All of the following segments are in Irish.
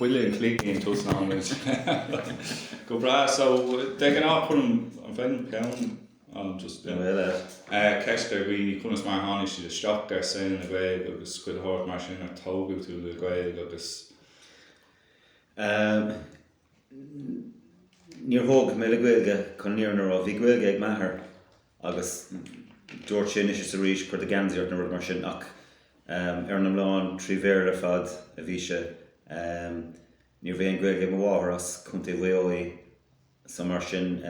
bhuiile an clíí an tús ná go bra so de gan á chun an bhean peann an just ceiste bhí chunas mar tháinig si a steach ar sin na Gaeilge agus cuid thart mar sin ar tógadh tú le Gaeilge agus níor thóg mé le Gaeilge chun níornar á bhí Gaeilge ag maithair agus dúirt sin is sa rís chuir de gansaíart na rud mar sin ach ar an mláán trí bhéir ar fad a bhí se níor bhéon Gaeilge mo bháthar as chunta bhuaí sa mar sin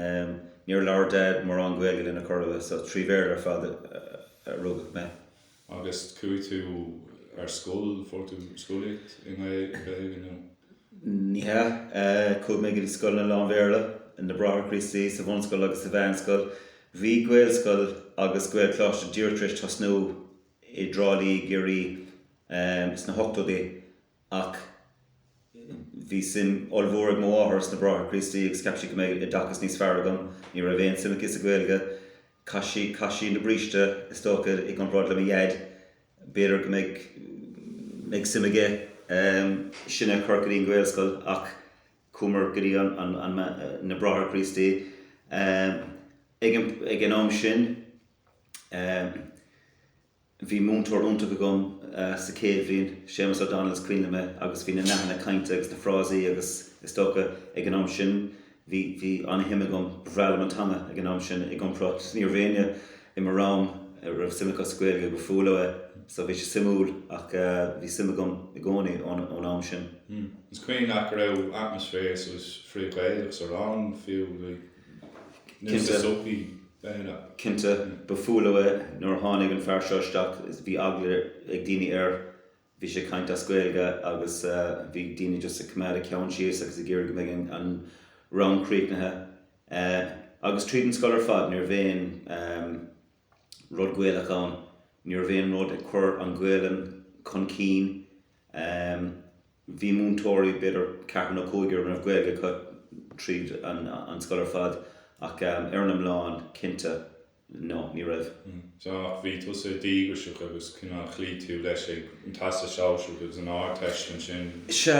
níor leabhar dead mar an Gaeilge lena choradh so trí bhéir ar fad a rugach me. Agus chuaigh tú ar scúil fór tú scúlaíocht in Gaeilge nó? Nithe chuaigh mé go dtí scoil na Lánbhéarla in na Brathair sa bhunscoil agus sa bheanscoil. Bhí Gaelscoil agus Gael Cláiste Díortris Thosnú I Drálaí Géirí is na Hochtódaí ach bhí sim olmhór mo áthras na Brathair Christi ag scapise go méid I dachas níos fearr agam ní ra bhéon simachas a Gaeilge caisí na bríste is tócha ag an brád le iad béidir go méid simige sinna Chorcaí an Gaelscoil ach cumar go dtí an na Brathair Christi ag an am sin bhí múntóir únta go gom sa céad bhíon Séamus O'Donnell's cuioine me agus bhí na nithe cainte agus na frásaí agus is tócha ag an am sin bhí anna hime gom bhrealam an tanga ag an am sin ag an prot níor bhéine I mar rám rah simachas Gaeilge go fúla so bhí sé simúil ach bhí simime gom I gcónaí ón am sin. Is cuioine nach raibh atmosfér so is frí Gaeilge so rán fiú Cinnte befúla nuair tháinig an fear seisteach is bhí agla ag daoine bhí sé caint as Gaeilge agus bhí daoine just a cumad a ceann síos agus a ggéir go mbeidh an rán críochnathe agus tríd an scoil ar fad níor bhéon rud Gaelach ann níor bhéon rud ag chuir an Gaeilge chun cín bhí múntóirí beidir ceartan ó cóigear an Gaeilge chu tríd an scoil ar fad ach ar an mláán cinnte nó ní raibh. So bhí tusa díogaisiach agus cinna chlí tú leis ag an taiste seáisiú agus an áteist an sin. Se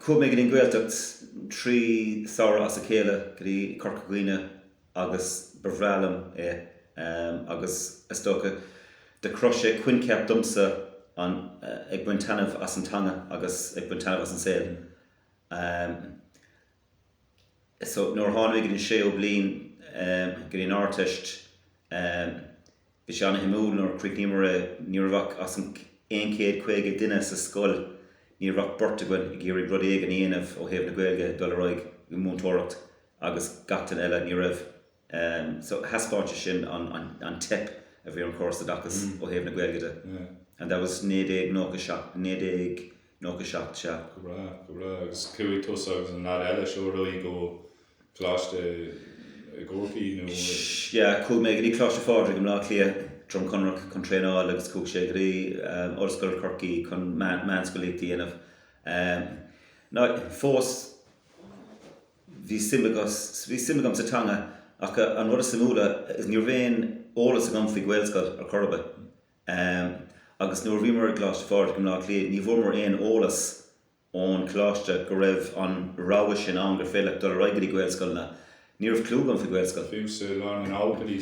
chuaigh mé go dtí Gaeltacht trí saoire as a chéile go dtí Chorcaí agus bhrealam agus is tócha de croise cuinceap dumsa an ag buinteanamh as an tanga agus ag buinteanamh as an saoil. So nuair tháinig go dtí sé ó bliain go dtí an artist bhí sé anna himúil nuair chuig imirce níor bhah as an 150 duine sa scoil níor bhah borta goin I ggéirí rud éige an aanamh ó thaobh na Gaeilge dul roiig I múntóireacht agus gatainn eile ní raibh so haspáinte sin an tip a bhí an córas a dachas ó thaobh na Gaeilge and that was 9 nócha se. Go bra agus cuaigh tusa agus an nád eile seo roií go Cláiste Chorcaí nó chuaigh mé go dtí Cláiste Fádraigh go mbealach lia drom conrach chun tréanáil agus chuaigh sé go dtí Oirscoil Chorcaí chun meánscoilíocht dhéanamh. Ná fós bhí simigam sa teanga ach an rud is samúla is níor bhéon ólas a gom faoi Gaelscoil ar Chorcaí agus nuair bhí mar Cláiste Fádraigh go mbealach lia ní bhfuair mar aon ólas ón Cláiste go raibh an ráha sin an gur féileach dul roiig go dtí Gaelscoilna ní raibh clúgam faoi Gaelscoil. Fiú sa lán an ágadí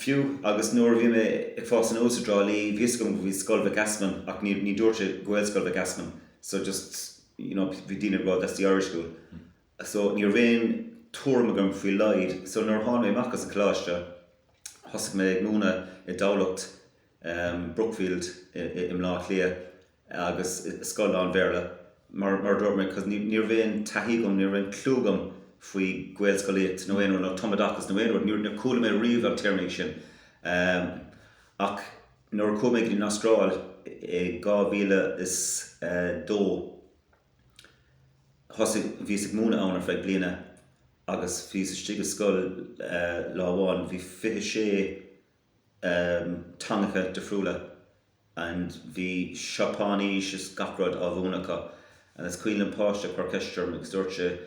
fiú agus nuair bhí mé ag fás an os a Drálaí bhís gom bhí scoil bheith gasman ach ní dúirte Gaelscoil bheith gasman so just bhí daoine brád that's the Irish school so níor bhéon túram agam faoi leid so nuair tháinig mé amachchas an Cláiste thosaigh mé ag múna I dálacht Brookfield I mbealach lia agus scoil Lánbhéarla mar dúirt mé cos níor bhéon taithí gom níor bhéon clúgam faoi Gaelscoilíocht nó éonúir nó tomadachas nó éonúir níor coolla mé riomh ag téirnig sin ach nuair chuaigh mé go dtí an aistráil I 2002 bhí ag múna ann ar feadh bliana agus bhí sa stíoga scoil lámháin bhí 26 tangacha de friúla and bhí Siopánaí is gachrod á bhúnacha and it's Cuireann páiste Chorcaí agus dúirte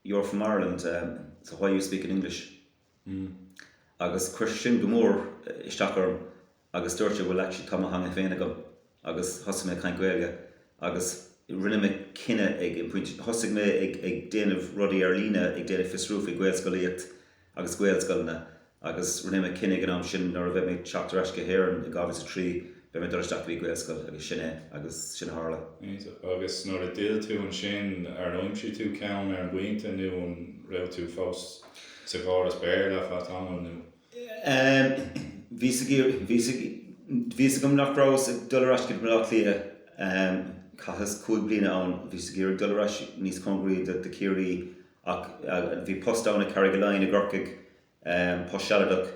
you're from Ireland so why you speak in English agus chuir sin go mór isteach orm agus dúirte bhfuil actually tá hanga féin agam agus thosa mé caint Gaeilge agus rinne me cinenne ag in puint hosig me ag déanamh rudí ar líne ag déanamh fisrúf i Gaelscoilíocht agus Gaelscoilna agus rinne me cinenne an am sin nar a bheith me teachtar eisce héan i gabhas a trí be me doisteach bhí Gaelscoil agus sin hála. Agus nuair a déal tú an sin ar an imsí tú ceann ar an bhainte nu an raibh tú fós sa gáras mbealach a tháinig nu. Bhí sa gom nach rás ag dul eisce mbealach lia Cahas Cuaigh bliana ann bhí sa géir dul eisce níos congraí de Cuireann ach bhí post ann a Carrick Line a Ghaelcoch post seadach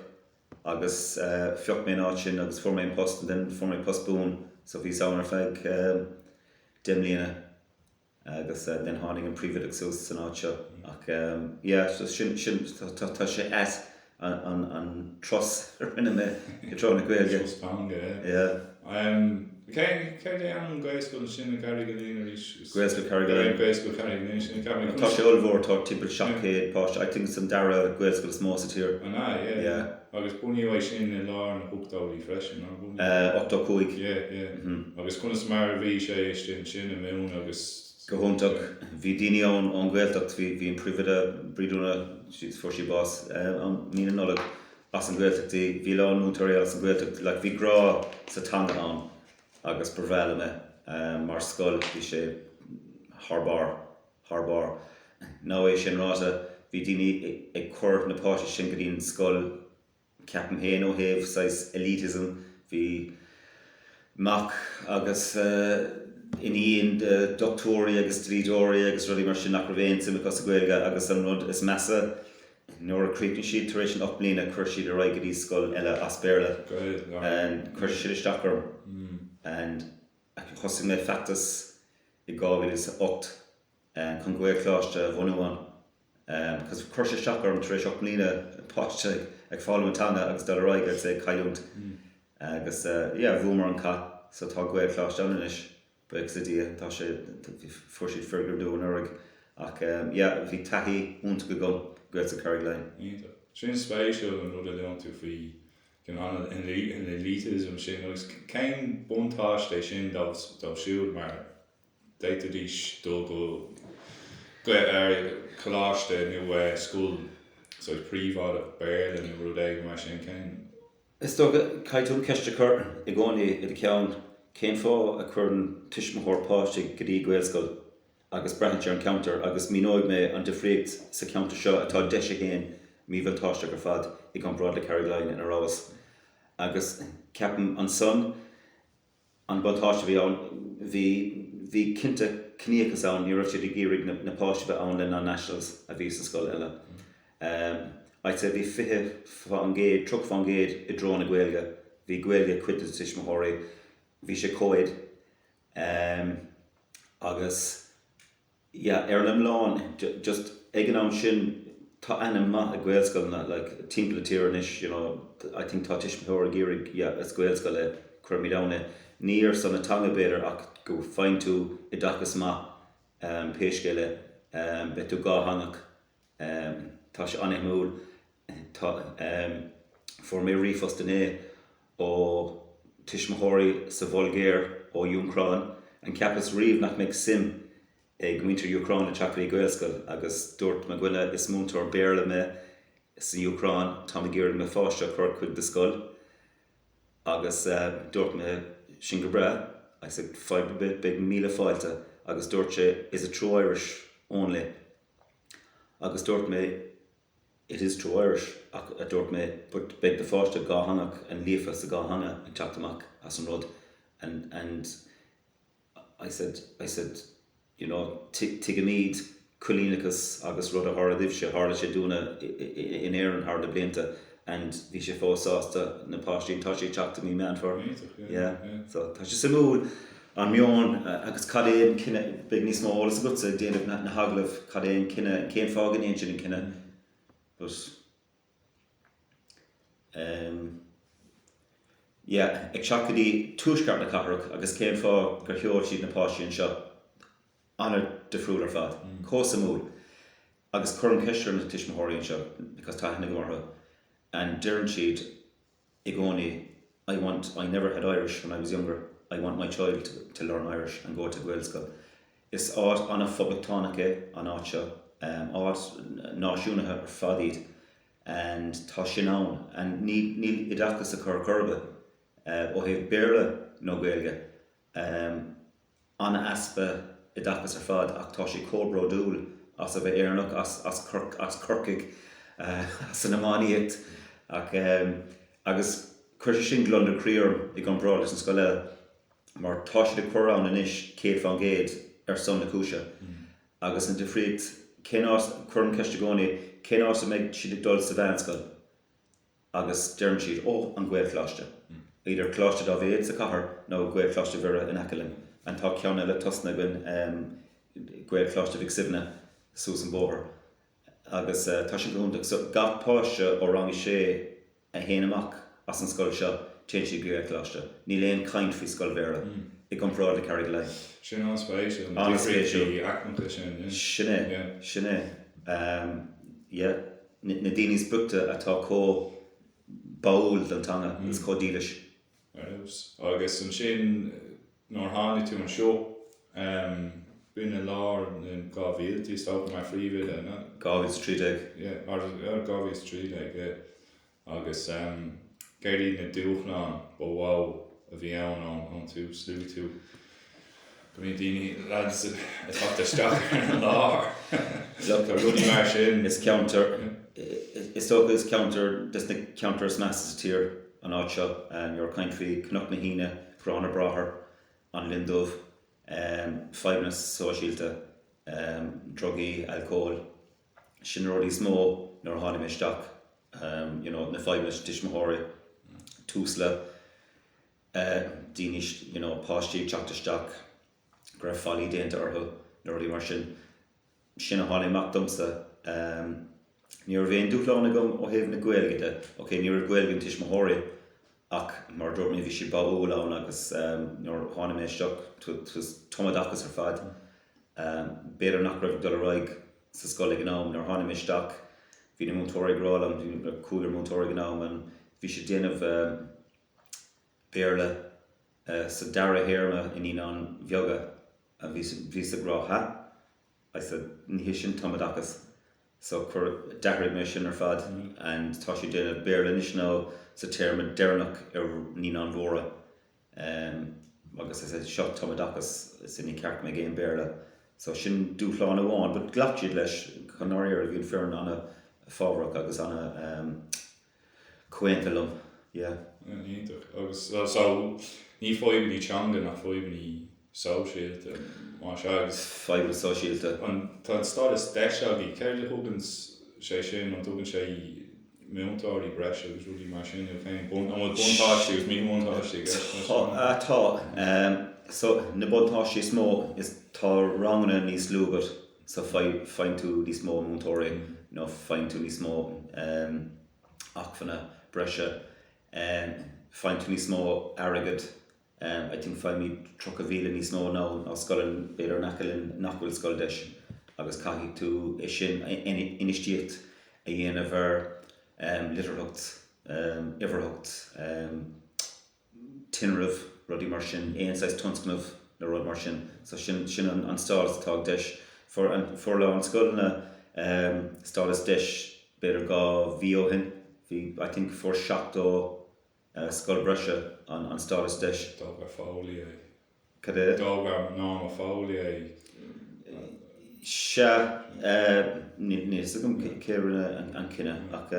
agus fiocht mé áit sin agus for mé post and then for mé post bún so bhí saonar feig dimlíana agus den tháinig an príomhoide agus san áit seo ach so sin tá sé an tros rinne me go tro na Gaeilge. Cé an Gaelscoil sin na Carrick Line Gaelscoil Carrick Line. Gaelscoil Carrick Line sin Tá sé olmhór tá tipper 700 post. I think some dara Gaelscoil smás tír. Yeah. Agus buníomh sin in lá na buchtáilí freisin ná 8 agus chunas mar bhí sé sin in mún agus go húntaach bhí daoine an Gaeltacht bhí an príomhoide bríúna for sí bás an mína nullag as an Gaeltachtaí bhí lá nútarí as an Gaeltacht le bhí grá sa teanga an agus brevela me mar scoil bhí sé tharbár ná é sin ráta bhí daoine ag chuir na páiste sin go dtíon scoil ceapan héin ó thaobh sais elitism bhí mac agus iníon de doctóí agus trídóí agus rudí mar sin nach bhéin sim agus a Gaeilge agus an rud is measa nuair a críopann siad tar éis an 8 bliana chuir siad a roigadí scoil eile aspéirle and chuir siad isteach and chosig me factus I gábhfuil is 8 chun Gaelchláiste bhunúan because chuir sé isteach an tar éis 8 bliana páiste ag fáil teanga agus dal roiige sé caiúnt agus bhúmar an cá so tá Gaelchláiste anuas Break City, tá sé fuair siad fergur dúin org ach bhí taithí únt go gom Gaelscoil Carrick Line. Sin spéisiúil an rud a leon tú faoi in elitism sin agus céim buntáiste sin dá siúil mar déita díos dul go choláiste nu scúil so príomhoide béal in rud éige mar sin céim. Is tó caiitún ceiste chur I gcónaí I ceann céim fá a chuireann tuismithór páiste go dtí Gaelscoil agus breithtear an counter agus míóid me an difríocht sa counter seo atá deise héin míbhfuil táiste gur fad I gan brad le Carrick Line in a rás agus ceapan an son an batáiste bhí ann bhí cinnte cníochas ann ní raibh siad I gcírig na páiste bheith ann le na nationals a bhí sa scoil eile. I'd say bhí fiche fan géad, truc fan géad I dró na Gaeilge bhí Gaeilge cuite tuismithóirí bhí sé cóid agus ar an mláán just ag an am sin tá anam maith a Gaelscoil na like timppla tíranis I think tá tuismithóir gírig is Gaelscoil le chuir mí dána níor san na teanga béidir ach go féin tú I dachas maith péiscéile be tú gáthangach tá sé anamúil for mé rifos denné ó tuismithóirí sa bhulgéir ó Uachtarán an ceapas riomhnach meid sim ag muintir Uachtarán a teachtaí Gaelscoil agus dúirt me gcuine is múntar béarla me sa Uachtarán tá me géireann me fáiste chuir chuig de scoil agus dúirt me sin go breá I said 5 big míle fáilte agus dúirt sé is it true Irish only agus dúirt me it is true Irish a dúirt me but beg de fáiste gáthangach an líofa sa gáthanga an teachtamach as an rud and I said tigamíd culínachas agus rud a thardibh sé hála sé dúna in éan thar de blianta and bhí sé fósásta na páistí tá sé teachta mí mean for so tá sé samúil an mion agus cadéon cinenne big níos mó álas a gutsa déanamh na haglah cadéon cinenne céim fágan éon sin cinenne but ag seachadí túisceart na cathrach agus céim fá gur cheol siad na páistín seo anar defriúil ar fad cósa múl agus chur an ceistir na tuismithóiríonn seo because taithí na gcomhartha and dearan siad I gcónaí I never had Irish when I was younger I want my child to learn Irish and go to Gaelscoil is áit anna phoblacht tháinig an áit seo, áit náisiúnathe ar fad iad, and tá sin ann, and níl Oideachas a chur curbe, ó heh béarla nó Gaeilge, anna aspa Oideachas ar fad, ach tá sé cóbródúil as a bheith éarnach as Chorcaí, as an amáníocht, ach agus chuir sé sin glunda críorm I gan brád leis an scoile, mar tá sé de Cuireann inis céad fan géad ar son na cúise, agus an difricht chuireann ceiste gcónaí, cén ása méid siad dul sa bheanscoil, agus dearm siad an Ghael chláiste. Idir chláiste dá bhéad sa Cathair, nó Ghael chláiste bhire in Acalin, an tá ceanna le tosna gin Ghael chláiste bhíh sibna sús an bóthar. Agus tá sin gúntaach, so gach páiste ó rangi sé a héanamach as an scoil seo, téann siad Ghael chláiste. Ní léon caint faoi scoil bhéire, I gan brád le carried leith. Sin an spéisiú, An spéisiú. acnamta sin. Sinné. Na daoine buachta atá có baúil den teanga, is có dílis. Agus an sin nóir tháinig tú an seo, bíonn lár na gábhíaltaí stápa mar phríomhoide, na? Gábhíos 30. Gábhíos 30, agus geirí na dúchnáin bó a bhí an tú slú tú. Go mbeadh daoine lads a tácht isteach ar an lár. Tá rudaí mar sin. Is counter, is tócha is counter, dus na counter is massas a tír an áit seo, your kind fí cnoc na híine, chrána brathair, an lindómh, feibhnas sóisialta, drugaí, alcohol, sin rudaí smó nuair a tháinig mé isteach, na feibhnas dismóthirí, túsla, daoine, páistí teachta isteach, go raibh fálaí déanta orthu, na rudaí mar sin a tháinig mac domsa. Níor bhéon dúchlána gom ó thaobh na Gaeilge, níor Gaeilge an tismóthirí, ach mar dúirt mé bhí si baúil ann agus nuair tháinig mé isteach, tus Oideachas ar fad, beidir nach raibh dul a roiig sa scoil ag an am, nuair tháinig mé isteach, bhí na múntóirí grálam, bhí na cúigear múntóirí an am, bhí si déanamh béarla sa dara héarma in an beaga, a bhí sa grá I said, ní sin Oideachas. So chur dhearcadh mé sin ar fad, and tá sé déanamh béarla níos ná sa téirme dearnach ar ní an bhóra. Agus I said, seo Oideachas sin ní ceart mé géon béarla. So sin dúchlána bháin, but ghlac siad leis chun áiríar a bhíon fearn anna fábhrach agus anna cuaintalum. Níntach. Agus so ní fóibhní teanga nach fóibhní sóisialta. Feibhna sóisialta. Tá stádas deisegí, céir le thugans sé sin an tugann sé múntóirí breise agus rudaí mar sin féin buntáistí agus mí buntáistí. Tá. So na buntáistí smó is tá rangna níos lúgad, so fein tú níos mó múntóirí, fein tú níos mó achfanna breise, fein tú níos mó airgad. I think fein mí trocha bhíle níos mó ná á scoileann beidir nachbhfuil scoil deis, agus caithfidh tú é sin inistíocht a dhéanamh ar litirthacht, iverthacht, tinrimh, rudí mar sin, éonáis tunscnamh na rud mar sin, so sin an stádas atá deis. For le an scoilna stádas deis beidir gá bhí ó hin, I think for seachtó scoil breise an stádas deis. Dóg ar fálaí é. Cadé? Dóg ar nám a fálaí é. Se, níos a gom céireanna an cinenne, ach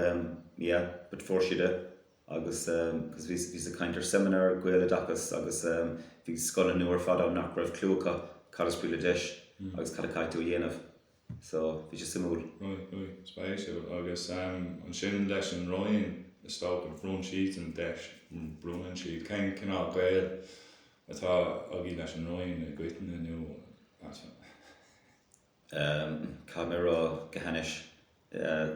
but fórsiide, agus bhí a caintear seminar Gael Oideachas, agus bhí scoil nuair fad á nach raibh clúcha cad a spríola deis, agus cad a caiitú dhéanamh. So bhí sé simúil. Spéisiú, agus an sin leis an Roinn is stáit an bhrún siad an deis brúnan siad. Cén cinál Gael atá agé leis an Roinn a gcuiteanna nó Camera gehanis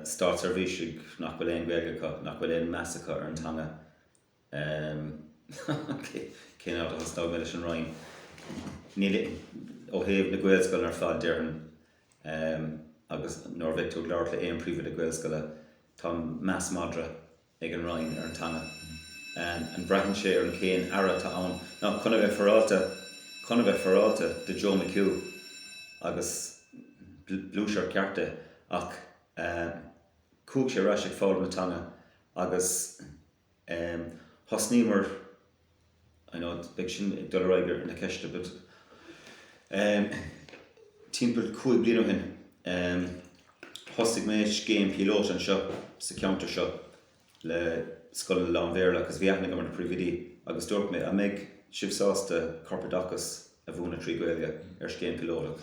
start service nach bhfuil éon Gaeilge nach bhfuil éon measacha ar an teanga. Cén áit a stá leis an Roinn. Níl ó thaobh na Gaelscoil ar fad dearn, agus nóir bheith tú leabhart le éon príomhoide na Gaelscoile, tá meas madra ag an Roinn ar an teanga. An breathann sé ar an céin ara tá ann. Ná chuna bheith forráilta de Joe McHugh agus blúsear cearta ach cúg sé rá ag fáil na teanga agus thosníomar I know big sin ag dul raigear na ceiste but timpeall 5 bliain hin thosig mé céim pilót an seo sa ceantar seo le scoil lá mbealach agus bhíachna go mar na príomhoide agus dúirt mé a méid sibhsásta corpadachas a bhúna trí Gaeilge céim pilót.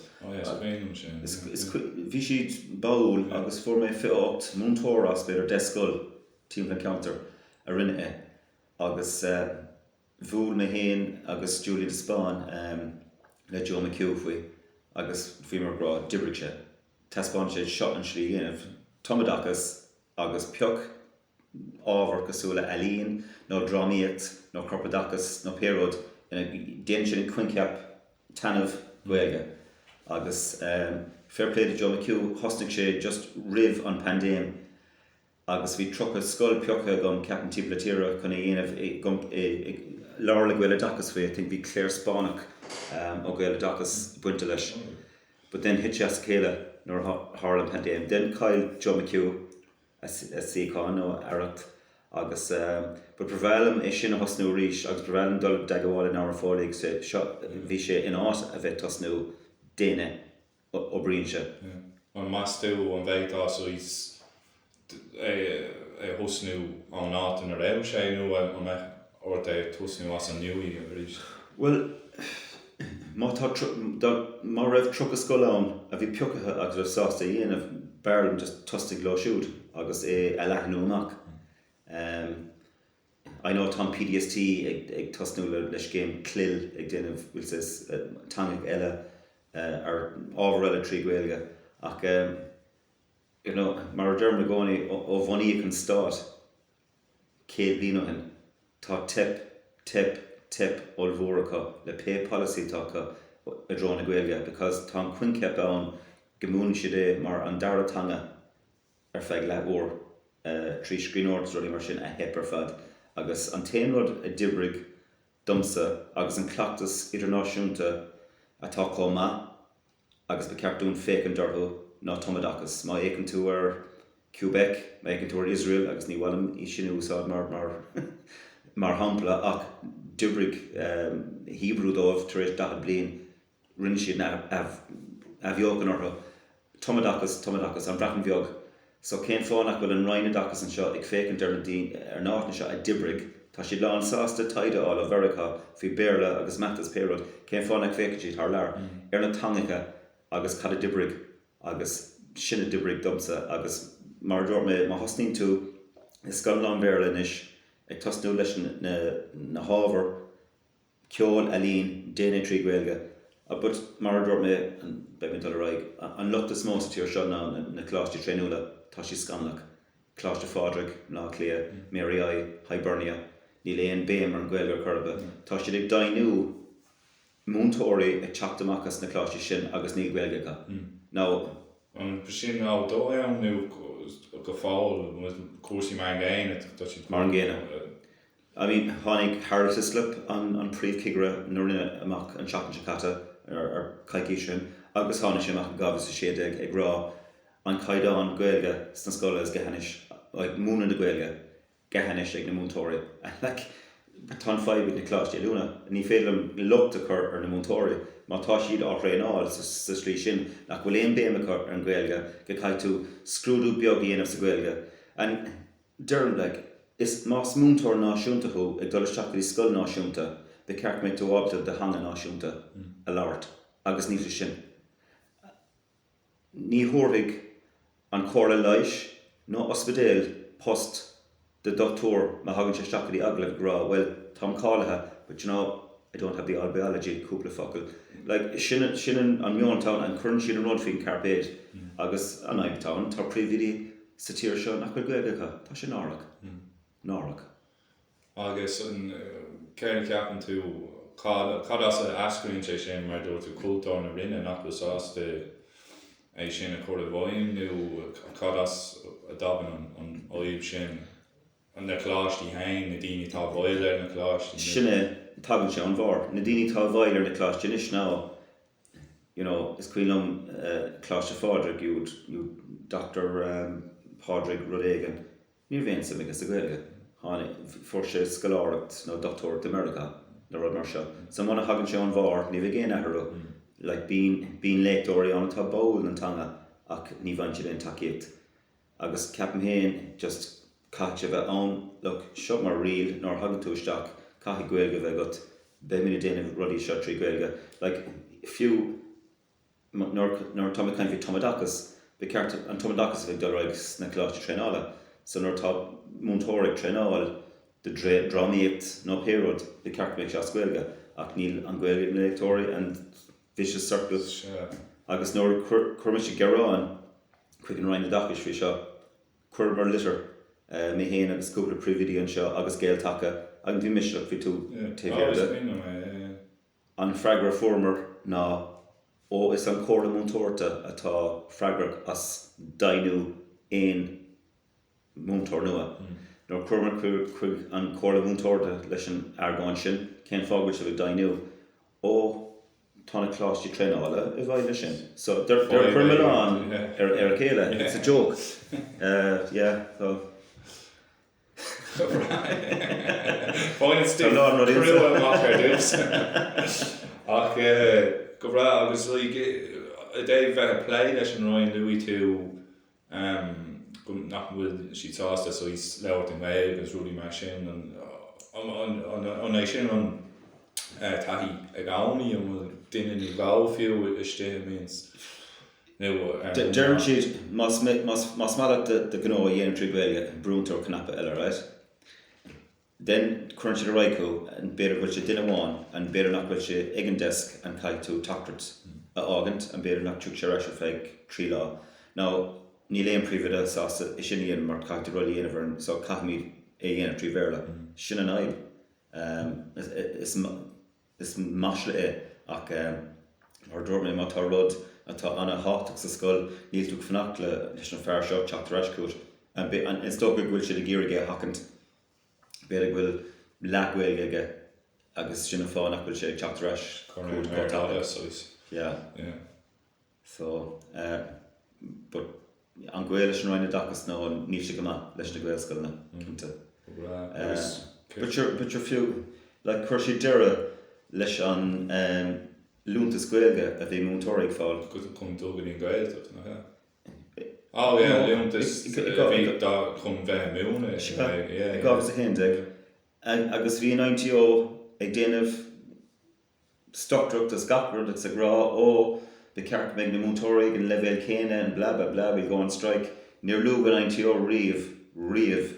Bhí siad baúil agus fuair mé fiácht múntóir as beidir 10 scoil timpeall an ceantar a rinne agus bhúil mé héin agus Julie de Spáin le Joe McHugh agus bhí mar grá dibric sé taspáin sé seo an slí dhéanamh tomadachas agus peoch ábhar cosúla alíonn nó drámaíocht nó corpadachas nó péród déan sin cuinceap tanmh Gaeilge agus fair play to Joe McHugh hosnig sé just rih an pandéim agus bhí trocha scoil peocha gom ceapan timpeall tíre chun dhéanamh leir le Gaeilgeachas I think bhí Claire Spánach ó Gaeilgeachas buinte leis but then hit as céile nor Harlan pandéim then Kyle Joe McHugh a síáin nó aracht agus but prevailm é sin a hosnú ríis agus prevailm dul deagháil in ára fálaigh bhí sé in áit a bheith tosnú déine ó bríonse. An mastú an bheitá so is hosnú an áit in a raibh sé nó or de tosnú as an nuí a ríis. Well má raibh tro a scoilán a bhí peocathe agus raibh sásta dhéanamh bearlam just tostig lá siúd agus é a leithnú amach. I know Tom PDST ag tosnú leis céim clil ag déanamh bhfuil says tháinig eile ar ábhar eile trí Gaeilge ach mar derm na gcónaí ó bhaíoch an stát céad bliain hin tá tip olmhóracha le pay policy tácha a drón na Gaeilge because tá cuinceap ann gomún siad é mar an dara teanga ar feadh leabhór trí scríóirt ruí mar sin a hepar fad agus an téanrad a dibrig domsa agus an cleachtas idirnáisiúnta atá comá agus be ceartún féach an dorthu ná tomadachas má éiceann tú ar Quebec má éiceann tú ar Israel agus ní bhfuilm í sin úsáid mar hampla ach dibrig Hebrew dómh tar éis 10 bliain rinne siad a bheog an orthu tomadachas an brachan bheog so cén fánach bhfuil an Roinn Oideachais an seo ag féach an dermodín ar náithna seo a dibrig tá siad lán sásta taide áil a bheracha fhí béarla agus meachtas péród cén fánach féach siad th lear ar na tangacha agus cad a dibrig agus sinna dibrig domsa agus mar dúirt mé má hosnín tú is scoil lán béarla inis ag tosnú leis na hábhar ceol alíonn déine trí Gaeilge but mar dúirt mé an beagán dul raig an luchttas mósta tíor seo na cláiste tréúla tá sí scanlach cláiste fádraig ná clia Mary I Hibernia ní léon béim ar an Gaeilge chorba tá siad ag dainú múntóirí ag teachtamachchas na cláiste sin agus ní Gaeilgecha ná an sin ná dó anú go fáil cuasí mar an ggéine mar an ggéine I mean tháinig Harris Islip an príomhcigre nuair amach an seachan sicata ar Chuaigh sin agus tháinig sin amach an gabhas a séad ag rá an caiidán Gaeilge sna scoile is gehanis ag múna na Gaeilge gehanis ag na múntóirí tá feibh na cláiste lúna ní féidir lucht a chur ar na múntóirí má tá siad á réanáil sa slí sin nach bhfuil éon béim ar an Gaeilge go caiid tú scrúdú beag dhéanamh sa Gaeilge an derm is más múntóir náisiúntaú ag dul isteach í scoil náisiúnta be ceart méid tú ábhta de hanga náisiúnta a labhart agus ní sin ní thuirfidh an chóra leis nó ospidéal post de doctor má hagann sé isteach í aglah grá well tá cáilethe but I don't have the biology cúpla focail sin an meontán an chun sin an rud faoin carpéid agus an aimtán tá príomhoide sa tíir seo nach chuir Gaeilgecha tá sin nárach agus an céirna ceapan tú cad as a ascríonn sé sin mar dúirt tú cultúr na rinne nach busáasta é sin a chuir bhhaim nó cad as a daban an óíb sin an na cláistí hain na daoine tá bhaile ar na cláistí sinne tagann sé an bhar na daoine tá bhaile ar na cláistí inis ná is cuilam cláiste fádra you Dr. Pádraig Rodégan níor bhéin sa agus a Gaeilge hána for sé scoláireacht nó doctor d'America na rud mar seo sa mna hagann sé an bhar ní bheith géana athru like bín léitóirí an tá bóil an teanga ach ní bhain siad in takeíocht agus ceapan héin just caite bheith ann look seo mar riil nóir hagann tú isteach caithí Gaeilge bheith got be mí déanamh rudí seo trí Gaeilge like fiú nóir tá kind of tomadachas be ceart an tomadachas bheith dul raig na cláiste tréála so nóir tá múntóireaigh tréáil de drámaíocht nó péród be ceart méid se Gaeilge ach níl an Gaeilge na léitóirí and vicious circus agus nóir chuirme sé geráin chuig an Roinn Oideachais fao seo chuir mar litir mé héana agus cúpla príomhoide an seo agus Gaeltacha an bhí misisach fi tú taithí an freigra former ná ó is an córa múntóirte atá freigrach as dainú éon múntóir nua nó chuirmar chuig an córa múntóirte leis an airgáin sin cén fágairt se bh dainú ó tána cláiste tréála I bhaile sin so they're chuirmar an ar a chéile it's a joke yeah so Fáin still cruúil amach ar dús ach go bra agus a dé bheith play leis an Roinn Louis tú nach bhfuil si tásta so ís leabhart in bheith agus rúdaí mar sin an é sin an taithí ag ánaí an bhfuil duine ní bháil fiú iste means Dearn siad mas malach de gnó a dhéanam trí Gaeilge brúntóir cnapa eile right then chuann siad a raicú an beidir bhfuil sé duine amháin an beidir nach bhfuil sé ag an desk an caiith tú tachtartt a ágant an beidir nach tuach sé reis feig trí lá now ní léon príomhoide sásta I sin dhéanam mar caiith tú roií dhéanamh so caithmid é dhéanam trí bhéirla sin an aib is maisle é ach ar dúirmé má tá rud atá anna háach sa scoil níl tú fanacht leis an fear seo teach reis cúis an is tóga bhfuil siad a ggéirigh hacant beidir bhfuil leach Gaeilge agus sinna fáin nach bhfuil sé teach reis yeah so but an Gaeilge sin Roinn Oideachais nó níl sé go maith leis na Gaelscoil na cinnte but you're few like chuir sé deire leis an lúntas Gaeilge a bhí múntóireaigh fáil go chun dógan in Gaeltacht na lúntas bhí dá chun bheith múna ag agus a héndeag agus bhí an NTO ag déanamh stochtrucht a scacrúd ag sa grá ó be ceart méid na múntóireaigh an leibhéal céine an bla bla bla bhí go an strike níor lúg an NTO riamh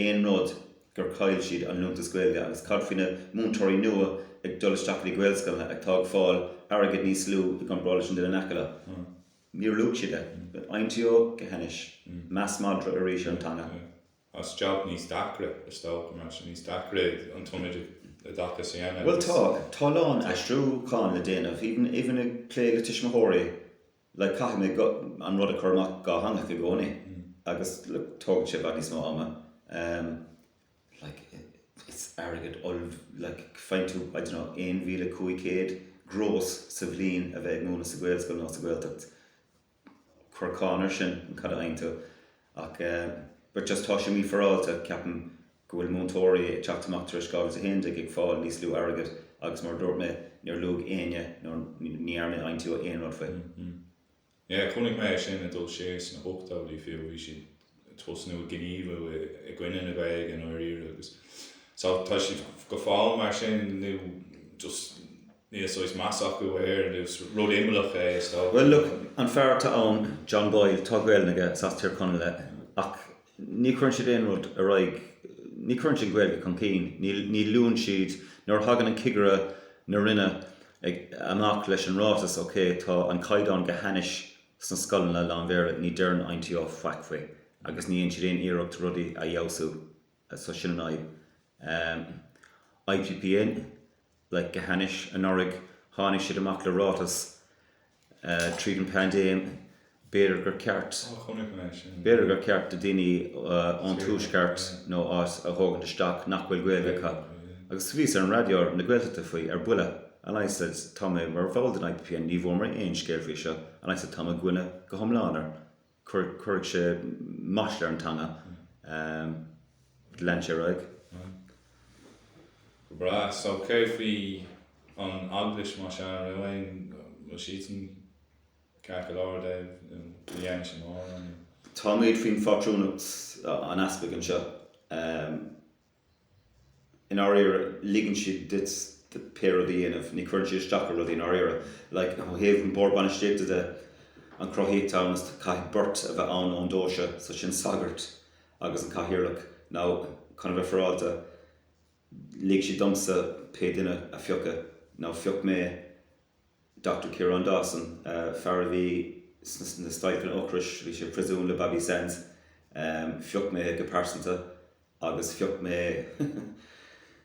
éon rud gur cail siad an lúntas Gaeilge agus cad faoine múntóirí nua ag dul-isteach í Gaelscoil ag tág fáil airgid níos lú ag an brála sin duine neacala níor lúg siad NTO go henis meas madra a rééis an teanga as job níos dacra ar stáil mar sin níos dacra an tionid a dacha séana well tá lán astrúáin le déanamh even ag lé le tiismóirí le caiithimid an rud a chumach gá hanga go gcónaí agus le tógad sé bheith níos mó ama like it's arrogant like find to I don't know 1,500 gross sa bhliain a bheith múna sa Gaelscoil nó sa Gaeltacht Chorcaí sin an cad aontu ach but just tá sé mí forálta ceapan go bhfuil múntóirí teachtamach tar scoil a hénde ag fáil níos lú arrogant agus mar dúirt mé níor lúg aine nó níarna aontu a aon rud faoi chunig mé sin a dul séas na hochtáilí fiú bhí si tosnú gníomh i gcuine na bheith an áír agus so tá si go fáil mar sin nu just níos oes masach go bhir nus rud imirce so well look an fearrta ann John Boyle tá Gaeilge sa tír chun le ach ní chuann siad éon rud a raig ní chuann siad Gaeilge chun cín ní lún siad nóair hagan an cigre na rinne ag amach leis an rátas tá an caiidán go hanis san scoilna le an bhéire ní dearn NTO faic faoi agus ní siad éon iireacht rudaí a dheosú so sin an IPPN like go hanis an orig hánig siad amach le rátas tríd an pandéim beidir gur ceart beidir gur ceart de daoine an túisceart nó as a thugann isteach nach bhfuil Gaeilge agus ví ar an radio na Gaeltacht faoi ar bula And I said, Tommy, we're involved in IPP and you've won ein scale for you. And I said, Tommy, gwine go homlaner. Cuireann sé mashler an tanga. Leith. Bra, so Kerry on English Mashan Roinn Oideachais Carcador and Déanann Adrian. Tommy fin fortune an aspect and shot. In our era, ligan she did the pair of the end of Cuireann stocker in our era. Like how haven board ban state to the an Chorcaí town is Caith Burt of an Dóisha, such in Sagart, agus an Cathair now kind of a fraud. Lig she dumsa paid in a fiocca. Now fioc me Dr. Cuireann Dawson, Faravi, the stifle okrish, we should presume the baby sense. Fioc me geparsanta, agus fioc me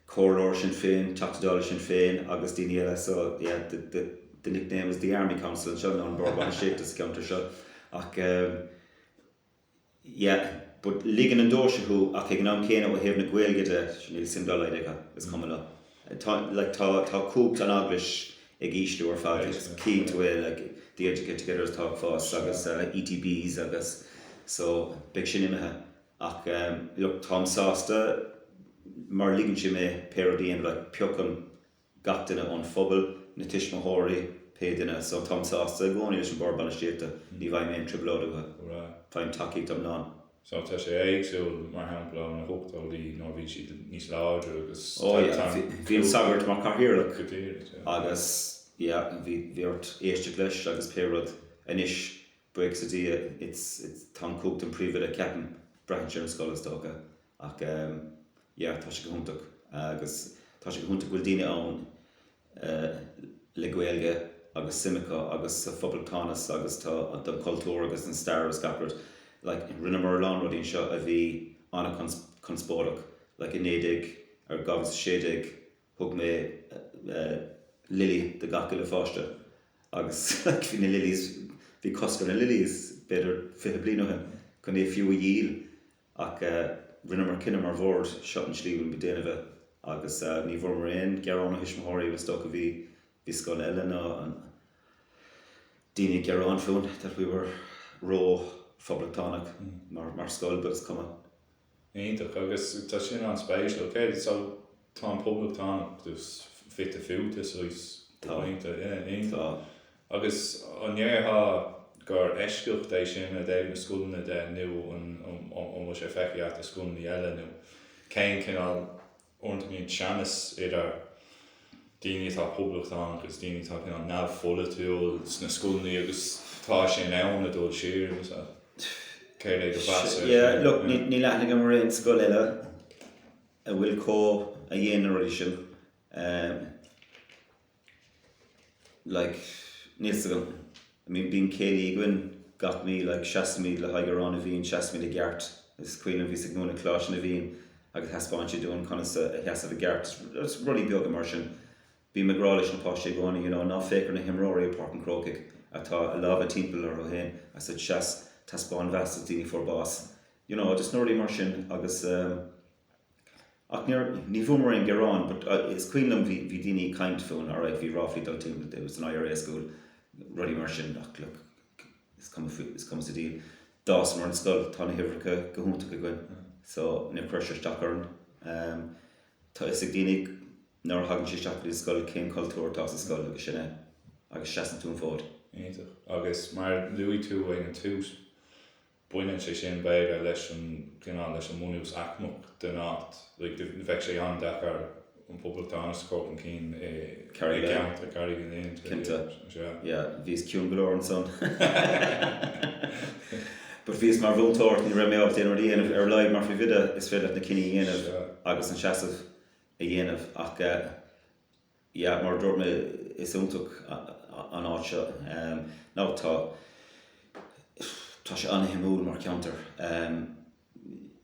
corridor Sinn Féin, Tactadal Sinn Féin, agus Daniela. So yeah, the nickname is the Army Council, and Sean on board one shape this counter shot. Yeah, but ligan an dóisí who ach ag gnám céine ó hebh na Gaeilge de Simdal Aige is coming up. Like tá cúpt an aglis ag ísliú ar fad, it's keen to it, like the educate together as talk fast, agus ETBs agus, so big sin imethe. Ach look, Tom Sásta mar ligan si me parody and like piocan gat in it on fubble na tish mahori paid in it, so Tom Sásta going is board ban state ní bhaid me triple fine taki tam non. So tá sé éagsúil mar hampla an hochtál í nó bhí siad níos láidre agus bhí an sagart mar Cathair agus bhí ort éiste leis agus péad inis breaks a dia it's tan cooked and private a captain branch an scoil stocha ach tá sé go huntach agus tá sé go huntach bhfuil daine ann le Gaeilge agus Simica agus Fobbaltánas agus tá an cultúr agus an star scapard like rinne mar lán rodín seo a bhí anna conspórach like in édig ar gabhas sédig thug me lily the Gaelscoil fáiste agus like hí na lilies hí coscar na lilies beidir 5 bliana hen chun é fiú a díl ach rinne mar cinenne mar bhórd seo an slíúil be déanamh agus ní bhór mar aon gearán hisismóirí was stocha bhí scoil eile ná an daoine gearán fún that we were raw Fobbaltánach mar scoil bus cuma. Éintach agus tá sin an spéisial, okay, so tá an Fobbaltánach dus fit a fiúta so is táinte éintach agus an néartha gur eiscilt é sin a déir na scoilna de nu an sé feiceart a scoilna eile nu céin cinál orintmíon seanas idir daoine tá Fobbaltánach agus daoine tá cinál neamhfolitiúil na scoilna agus tá sin ann a dul siar agus yeah, look, ní leithnig am raon scoil eile a bhfuil có a dhéanamh sin like níos agam I mean bíon céalaí gin gat mí like 60,000 le haigerán a bhíon 60,000 geart is cuireann bhí sig múna cláis na bhíon agus heaspáinte dún chuna a heasamh a geart it's rudí beag mar sin bí me grá leis na páiste gcónaí ná fécar na himróirí Páirc an Chrócaigh atá a lábh timpeall ar ó hain I said seas Taspán vast daoine for boss. Just nóirí mar sin agus ach ní bhfuair an Gearán, but is cuilam bhí daoine caint fún all right, bhí ráflí dul timpeall it was an IRA school rudí mar sin ach look is come sa díl dás mar an scoil tána hifricha go húnta go gin so ní pressure stacarn tá is ag daoine nar hagann sé stacar scoil cén cultúr tá sa scoil agus sinna agus seasan tún fód. Agus mar luí tú an tús buine sé sin beag leis an múniús acmach den áit like bheith sé an dechar an Fobbaltánas cóp an cín Carry gan Cinnte bhís ciún golóir an son but bhís mar bhúltóirt ní raibh mé áit déanamh dhéanamh ar leith mar fí vida is féidir na cinine dhéanamh agus an seasamh a dhéanamh ach mar dúirt me is úntach an áit seo ná tá sé anna himúil mar counter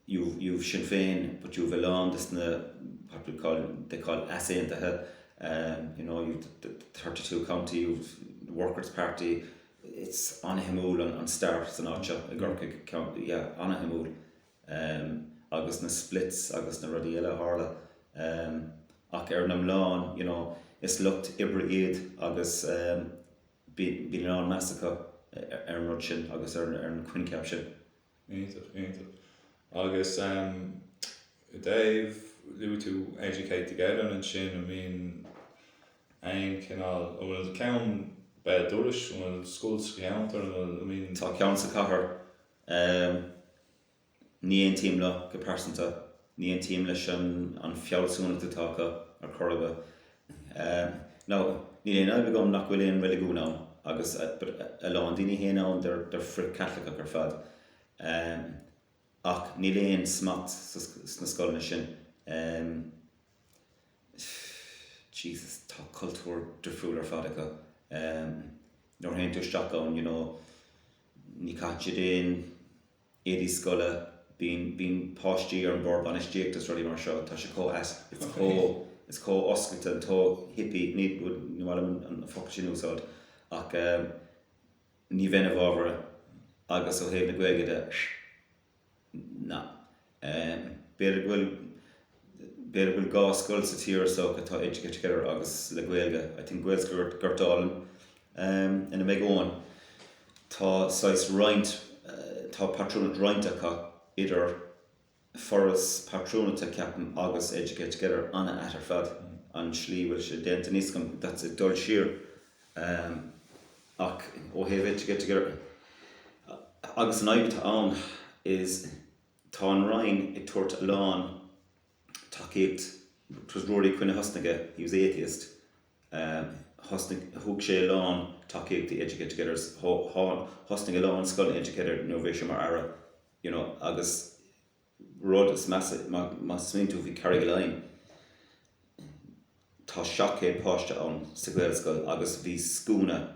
you've Sinn Féin but you've Elan this na they call asaontaithe you've the 32 county you've the Workers' Party it's anna himúil an star san áit seo a Gaeilge county anna himúil agus na splits agus na rudí eile hála ach ar na mlán is lucht ibre iad agus bíon an measacha an rud sin agus an cuin ceap sin. Ionta. Agus Dave, lu tú educate together and sin, I mean, ein canal, well, count by Dorish, well, schools count, or I mean, tá ceann sa Cathair, ní ein tíimla go persanta, ní ein tíimla sin an fiallsúna tú tácha ar Chorcaí. Now, ní ein aibh gom nach bhfuil ein really gún ná, agus alán daoine héana ná der frit Catholic ar fad. Ach ní léon smat na scoilna sin. Jesus, tá cultúr defriúil ar fad acu. Nóir haon tú isteach ann, ní caite déon éadí scoile bíon páistí ar an bord banistíocht rudí mar seo, tá sé it's có oscailta an tó hippie, ní bhfuil an focail sin úsáid, ach ní bheith na bhábhara agus ó thaobh na Gaeilge de na. Beidir bhfuil Gaelscoil sa tír so atá idirceir agus le Gaeilge. I think Gaelscoil Gurtálan ina méid óin. Tá sais roint, tá patrúnat rointeacha idir foras patrúnata ceapan agus idirceir anna at ar fad an slí bhfuil sé déanta níos gom, that's a dul siar. Ach ó thaobh idirceir agus an aibhta ann is tá an Roinn ag tuairt lán takeíocht, it was Rory Quinn Hustnaige, he was atheist. Thug sé lán takeíocht the educators, Hustnaige lán scoil educator nó bhí sé mar ara, agus rud is massive, mas smín tú bhí Carrick line. Tá seachéad páiste ann sa Gaelscoil agus bhí scúna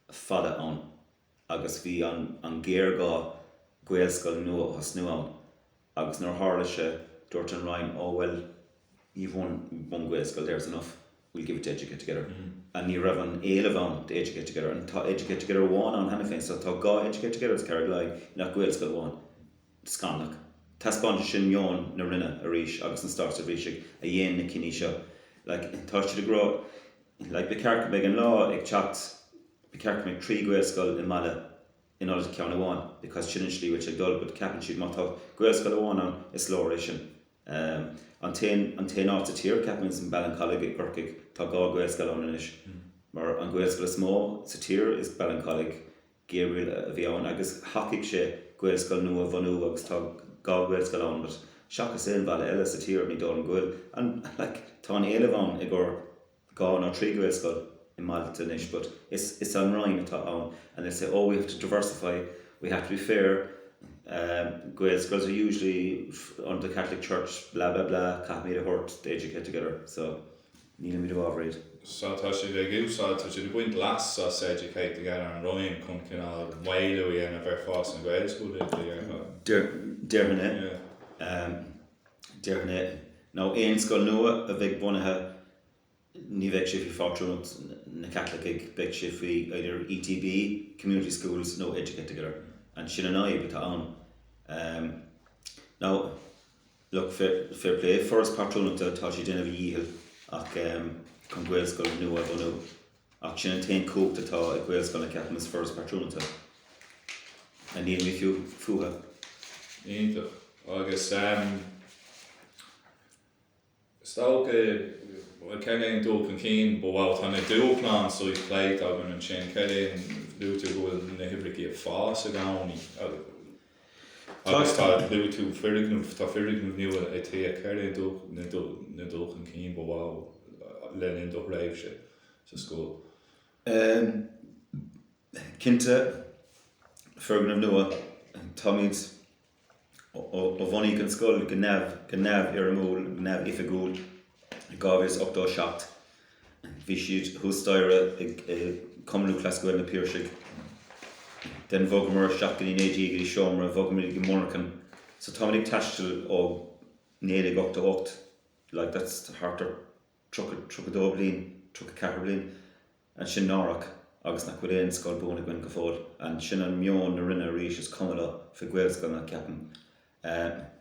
fada ann, agus bhí an géargá Gaelscoil nua hasnú ann, agus nóir tharla sé dúirt an Roinn, oh well, you've won Gaelscoil, there's enough, we'll give it to educate together. And ní raibh an éileamh ann to educate together, and tá educate together bháin an hena féin, so tá gá educate together is Carrick line nach Gaelscoil bháin. Scanlach. Tá spáinte sin meán na rinne a rís agus an start a rís a dhéana na cinní seo. Tá si de grá, be cearc beag an lá ag chat, be cearc meag 3 Gaelscoil in Mala in order to count one, because Chinishly which I done, but Captain she'd not have Gaelscoil one on is sloweration. On 10 after tier Captain's in Ballincollig Chorcaí tá gá Gaelscoil on ish. Mar an Gaelscoil small sa tier is Ballincollig Gabriel a bhí agus hacaigh sé Gaelscoil nua vanú agus tá gá Gaelscoil on, but seacha sé an bhaile eile sa tier ní dul an Gael, and tá an éileamh ann ag gur gá ná 3 Gaelscoil in Malta nish, but it's on Roinn atá ann, and they say, oh, we have to diversify, we have to be fair. Gaelscoils are usually under the Catholic Church, blah blah blah, can't meet a hurt, they educate together, so need to meet a overraid. So tá sé le gúsá, tá sé de buint las as educate together an Roinn chun cinál mhaile í ana bheith fás an Gaelscoil Dearhanne. Now ein scoil nua a bheith bunathe ní bheith sé fi fátrúnat na Catholic bheith sé fi either ETB, community schools, no educate together, and sin an aibh atá ann. Now, look, fair play, first patrúnata tá sé déanamh dhíthil ach chun Gaelscoil nua bunú, ach sin an tain cócht atá ag Gaelscoil na Catholic first patrúnata. A níl mi fiú fuha. Ionta, agus stáilge Ceann dúcan cín bhil tána dúplán so i pléit agan an sin ceann dúte bhfuil na hibricí a fás a gáí agus tá dútú firignú nua a tí a ceann na dúcan cín bhil lenin do raibh sé sa scóil. Cinnte firignú nua tá míid ó bhanig an scoil go nebh ar múl, go nebh ife gúil gábhís 8 seacht. Bhí siad thustaire ag cumnú clascuil na Piorsaigh. Den bhog mar seacht í 9 í seomra, bhog mar go mórchan. So tá ag taistil ó 9 8 8, like that's hartar trucadó blin, trucad blin, and sin nárach agus nach bhfuil éon scoil búna gin go fáil, and sin an meon na rinne rís is cumala fi Gaelscoil na ceapan.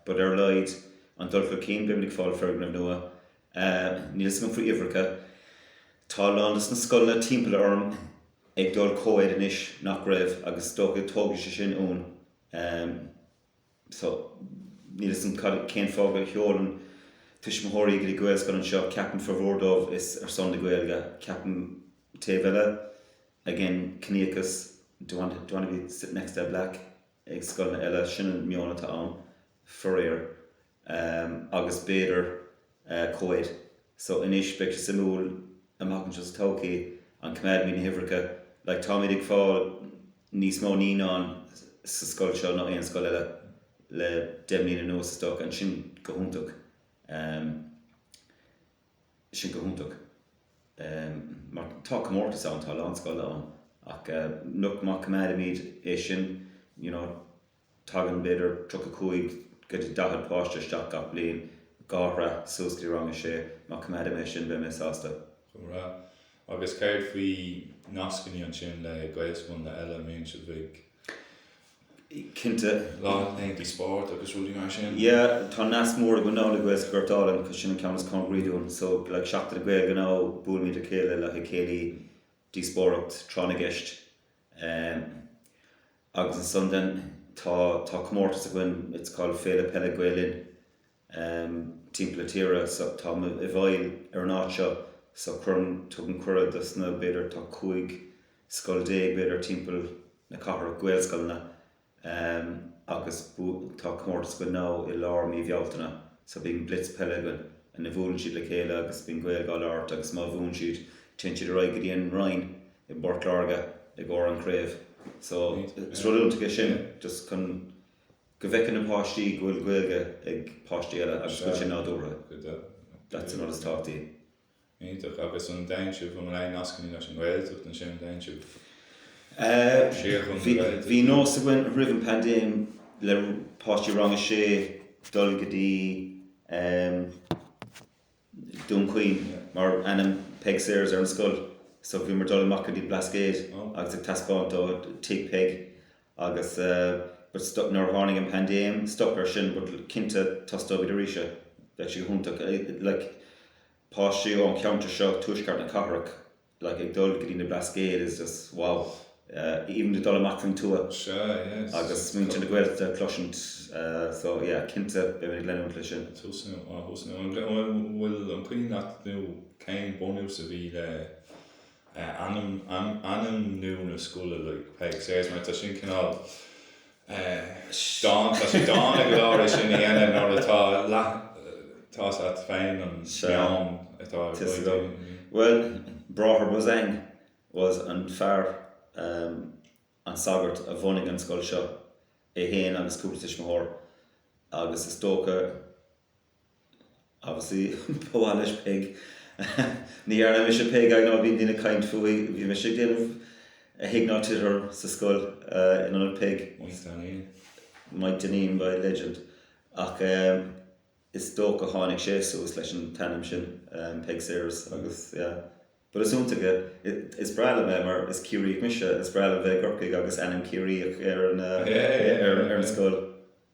But ar leid an dulcha cín bimnig fáil firignú nua. Níl go phríomhoide Tá landas na scoilna timpeall orm ag dul cóid inis nach raibh agus dócha tógadh sé sin ón. So nílas an cén fága cheolan tuismóirí go dtí Gaelscoil an seo ceapan formhórdómh is ar son na Gaeilge ceapan taobhile again cníocas do you want to be sit next to a black ag scoilna eile sin an meána tá ann foréir agus béidir cóid. So inis beag sé simúil amachchan just tócaí an cumad mí na himhreacha like tá míid ag fáil níos mó níán sa scoil seo ná aon scoil eile le deimlín anuas stoc an sin go húntaach mar tá comórtas an tá lán scoil an ach nuach má cumad míid é sin tagan beidir 35 go dtí 10 páiste isteach gach bliain gáithre suascaí rang sé má cumad mé sin be mé sásta. Agus céir faoi nascaní an sin le Gaelscoil na eile míonn se bhíh Cinnte lá naintí sport agus rúdí mar sin? Tá nas mór go ná le Gaelscoil Ghaeltálainn cos sin an ceannas congríún, so le seachtar a Gaeilge ná búil míad a chéile le chéalaí díospóireacht trána gceist. Agus an sundan tá comórtas a gin it's called Féile Pelle Gaelin timpeall tíre so tá i bhfáil ar an áit seo so chun tugann cuireadh dus na beidir tá Chuaigh scoil déag beidir timpeall na cathair Gaelscoilna agus tá comórtas go ná i lár mí bhealtaine so bíon blitz pelle gon an na bhúlann siad le chéile agus bíon Gaeilge ort agus má bhún siad tionchar aige dhéanann Roinn i bort lága ag ór an craobh so is ruúnta sin just chun go bhfeiceann an páistí gohfuil Gaeilge ag páistí eile agus go sin nádúra. That's another tátaí. Íntach agus an dainseamh an leith nascaní leis an Gaeltacht an sin dainseamh. Bhí nós a bhain roimh pandéim le páistí rang sé dul go dtí Dúnchuin mar anam Pheig Sayers ar an scoil so bhí mar dul amach go dtí Blascéad agus ag taspáint ó Tig Pheig agus nar tháinig an pandéim stop ar sin bud cinnte tastóid a ríise le si húntaach like páistí ó an ceantar seo tuaisceart na cathrach like ag dul go dtí na Blascéad is just wow. Even the dollar mark from tour. Yes. Agus muintear na Gaelta cloisiint so cinnte be mé glenn sin. Thusnú bhfuil an Cuireann nó céin bonús a bhí le anam nó na scoile le Pheig Sayers mar tá sin cinál dána go láir sin dhéanana nar atá at féin an beán atá. Well, Bráthar Buzang was an fear an sagart a bhunig an scoil seo é héin agus cúpla mór agus is tócha obviously Poáis Pheig ní ar me sé Pheig ag ná bhíon duine caint fuí bhí me sé déanamh a hiagnáitidir sa scoil in an Pheig Mike Déanann by legend ach is tócha tháinig sé suas leis an tanam sin Pheig Sayers agus but is úntaige is brála mé mar is Cuireann mise is brála bheith Chorcaí agus anam Cuireann ar an scoil.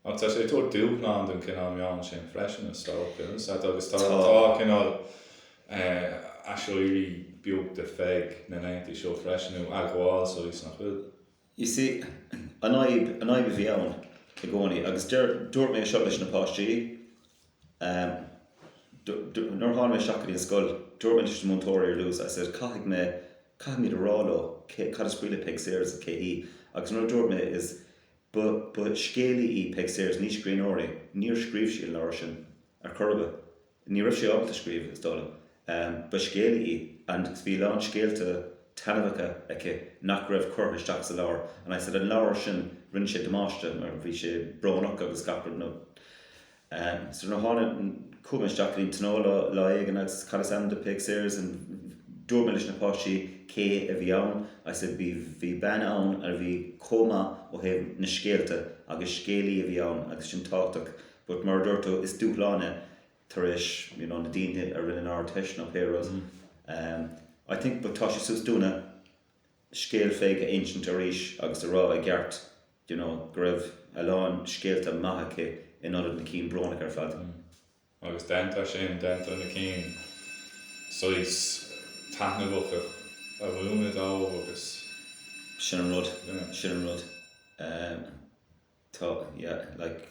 Tá sé tú dúpláán don cinál meán sin freisin na stápins agus tá cinál asúirí beag de Pheig na 90 seo freisinú agháil so is nach bhfuil. You see, an aib bhí ann i gcónaí agus dúirt mé seo leis na páistí nor tháinig mé seachaí an scoil dúirt mé leis na montóirí ar luas I said caithfidh mé do ráló cad is bríle Pheig Sayers a céhí agus nor dúirt mé is but scéalaí í Pheig Sayers ní scríbhneoirí níor scríobh sí an leir sin ar chorba ní raibh sé ábhalt a scríobh is dóla but scéalaí í and bhí lán scéalta tanmhacha aici nach raibh curtha isteach sa leir and I said an leir sin rinn sé damáiste mar bhí sé brónach agus gapar nó so nó tháinig cúman isteach líon tóla le aige agus cadas am de Pheig Sayers and dúirt mé leis na páistí cé a bhí ann I said bhí ben ann ar bhí cóma ó thaobh na scéalta agus scéalaí a bhí ann agus sin táchtach but mar dúirtú is dúpláine tar éis na daoine a rinne ár teis nó péras I think but tá sé sus dúna scéal Pheig a ancient a ríis agus a rá a gceart go raibh a lán scéalta maithacha in order na cín brónach ar fad. Agus denta sin denta na cín so is taithnig a bhúna dá agus sin an rud tá like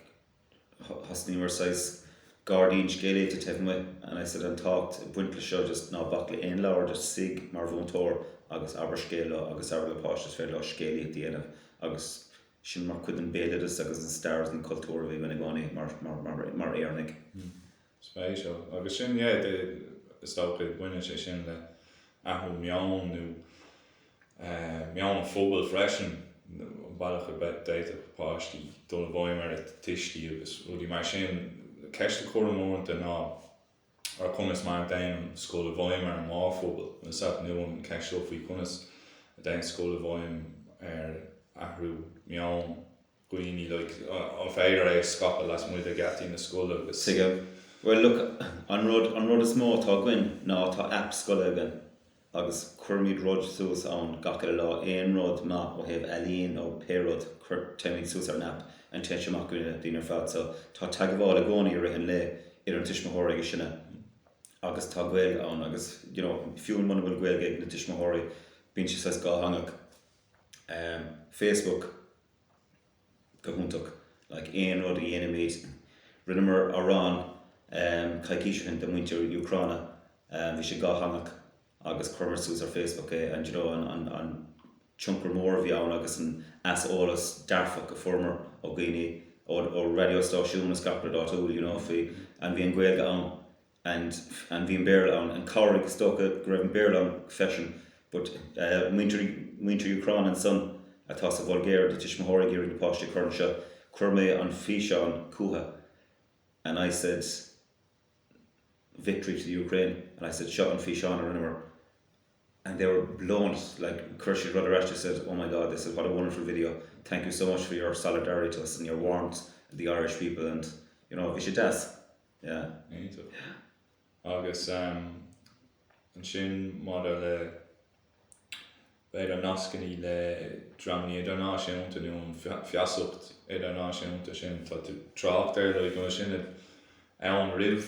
hasnímar size Guardian scéala to tefn with, and I said an talked buintle seo just ná bacla ein leabhar just sig mar bhúntóir agus aber scéala agus aber le páistas féile scéala déanamh agus sin mar cuid an béiledas agus an stars an cultúr bhí bhna gánaí mar éarnig. Spéisial agus sin de stácha buine sé sin le athú meán nó meán fóbal freisin bailach a bet déite páistí dul bhaim ar tistí agus rudí mar sin ceiste chomóranta ná ar chunas mar dain scóla bhaim ar an máfóbal na sap nuam ceistó faoi chunas a dain scóla bhaim ar ahrú meán gooine an féidir é scapa las muid a gatí na scóla agus Sige. Well look, an rud is mó tá gin ná tá app scoile again agus chuirmíd rud sús an gacha lá éon rud má ó heh alíonn ó péród chuir teimigh sús ar an app an teise amach goine dínar fad so tá tagabháil a gcónaí ar an le ar an tuismothirí sinna agus tá Gaeilge ann agus fiúin man bhfuil Gaeilge na tuismothirí bíonn si sais gá hangach Facebook go húntaach like éon rud a dhéanamh míid rinnemer arán caiiciisiúin de muintear Ucráine bhí sé gá hangach agus chuirmar sús ar Facebook an tionchar mór bhí ann agus an as-ólas dearfach a formar ó Guine ó radiostáisiún na scapra.ú fí an bhí an Gaeilge ann and bhí an béarla ann an cáirigh stocha go raibh an béarla ann fesin but muintear Ucráine an son atá sa bhilgéir de tuismothirí géirí na páiste chuirn seo chuirmé an físe an Cuaigh and I said victory to the Ukraine and I said shot and fish on or whatever and they were blown like Kirsty Rudderashta said oh my god this is what a wonderful video thank you so much for your solidarity to us and your warmth to the Irish people and we should death agus an sin máda le beidir nascaní le dramní idirnáisiúnta nó an fiasúcht idirnáisiúnta sin tá tú trácht ar le go sin ann ribh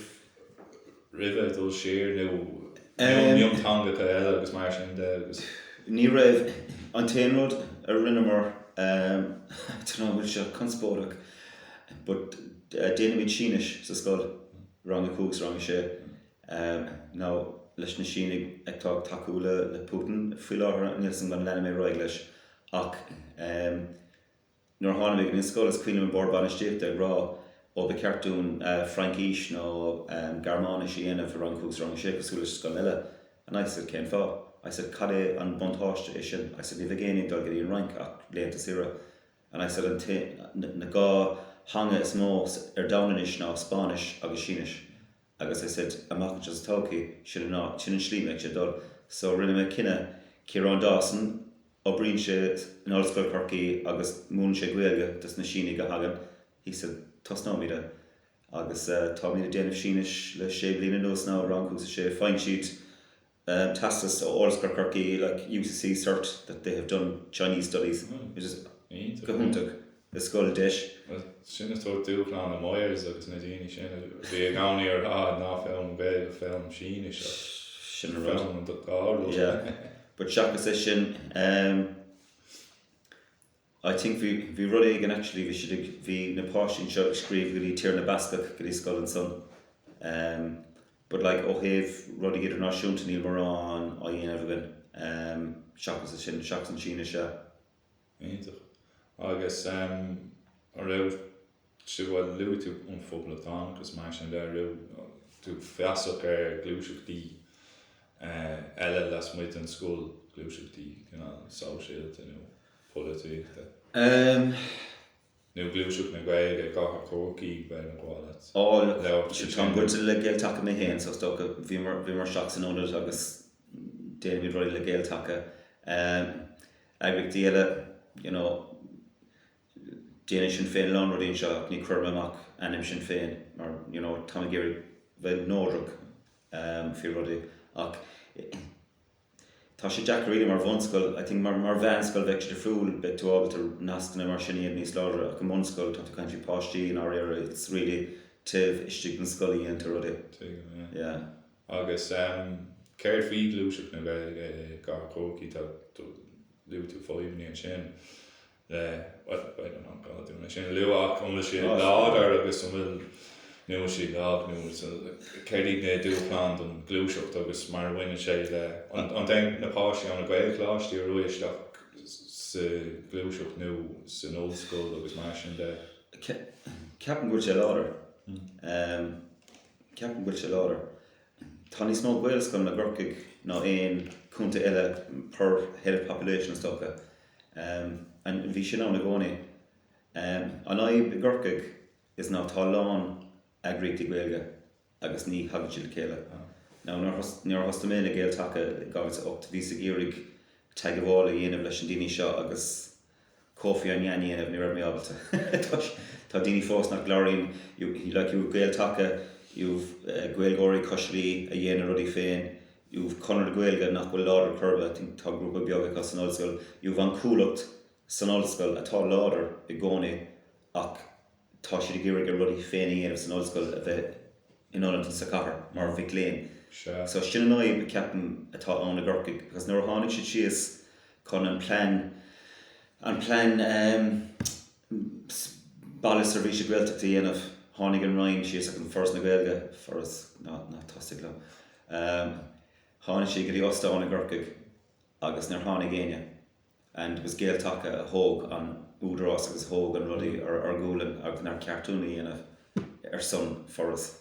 dul séir nó teanga eile agus mar sin de agus ní raibh an téanród a rinnemer tá bhfuil se conspóireach but déanamh sínis sa scoil rang a cús rang a sé ná leis na sínig ag tá taú le Putin fí láthair níl san gan lena mé roiig leis ach nuair tháinig in scoil is cuiine an borbanistíocht ag rá ó be ceartún Frankíis nó Garmánis dhéanamh ar an cús rang a sé cosúla scoil eile and I said cén fá I said cad é an buntáiste é sin I said ní bheith géanaí dul go dtíon rank ach blianta sira and I said na gá hanga is mó ar danis ná Spáis agus sínis agus I said amach just tócaí sin an slím ag sé dul so rinne me cinenne Cuireann Dawson ó bríonn sé in Ghaelscoil Chorcaí agus mún sé Gaeilge dus na sínig go hagan he said tos ná míide agus tá míad déanamh sínis le sé bliana nús ná rangús sé fine sheet tastas ó Ghaelscoil Chorcaí like UCC cert that they have done Chinese studies which is go húntaach the scoil dish sin is tú dúchán na Moyers agus na daoine sin bhí gánaí ar ná film Gaeilge film síne sin a film do gáil but seachas é sin I think we ruddy again actually we should be na páistín seo scríomh go dtí tír na bascach go dtí scoil an son but like ó heh ruddy idirnáisiúnta níl marrán á dhéanamh again seachas é sin seachas an síne se agus a raibh si bhfuil luú tú an fóbal agus mar sin de raibh tú feasach ar glúiseachtaí eile las muid an scóil glúiseachtaí sáisialta nó políochta nó glúiseach na Gaeilge gach Chorcaí be an gháileat tá buirte le Gaeltacha mé héin so sto bhí mar seach san ónad agus déanamh roiid le Gaeltacha agric díile déanamh sin féin lán rodíonn seo ní chuirm amach anim sin féin mar tá géir bheith nódraach fi rodí ach tá sé Jack really mar bhunscoil I think mar bhanscoil bheith de friúil be tú ábaltar nascna mar sin iad níos lára ach go mhunscoil tá tú caiintí páistí an áir it's really tibh istigh an scoil íon tú rodí agus Ceir fí glúiseach na Gaeilge gar Chorcaí tá liú tú fáimní an sin. I don't know, God, doing sin luach cum sé láder agus an bhfuil nu sí lag nu ceirí né dúplán an glúiseacht agus mar bhaine sé le an den napáisi an a Gaelchláistí roiisteach sa glúiseacht nu san Ollscoil agus mar sin de. Ceapan gúil sé láder. Ceapan gúil sé láder. Tá ní smó Gaelscoil na Ghaelcaigh ná aon cúnta eile per head of population stocha. And bhí sin ná na gcónaí. An aib i Ghaelcaigh is ná tá lán agréigtí Gaeilge agus ní hagad siad le chéile. Ná nuair hosta mé na Gaeltacha gábhas 8 bhí sa gírig teag bhála dhéanamh leis an daoine seo agus cófií an ngeanní dhéanamh ní raibh mé ábalta. Tá daoine fós nach gláirín you've Gaeltacha, you've Gaelgóirí cosisií a dhéanamh rudí féin, you've Conor Gaeilge nach bhfuil láder curba, tá grúpa beaga san Ollscoil, you've an cúlacht san Ollscoil atá láder i gcónaí ach tá siad gírig a rudí féin dhéanamh san Ollscoil a bheith in Ireland sa Cathair mar bhí léin. So sin an aib ceapan atá an na Ghaelcaigh, because nuair tháinig siad síos chun an plan baile servise Gaeltachta dhéanamh tháinig an Roinn síos an first na Gaeilge first ná tosig le. Tháinig siad go dtí osta an na Ghaelcaigh agus nuair tháinig géine and was Gaeltacha a hóg an údarás agus hóg an rudí ar gúlan agus nar ceartúnaí dhéanamh son for us.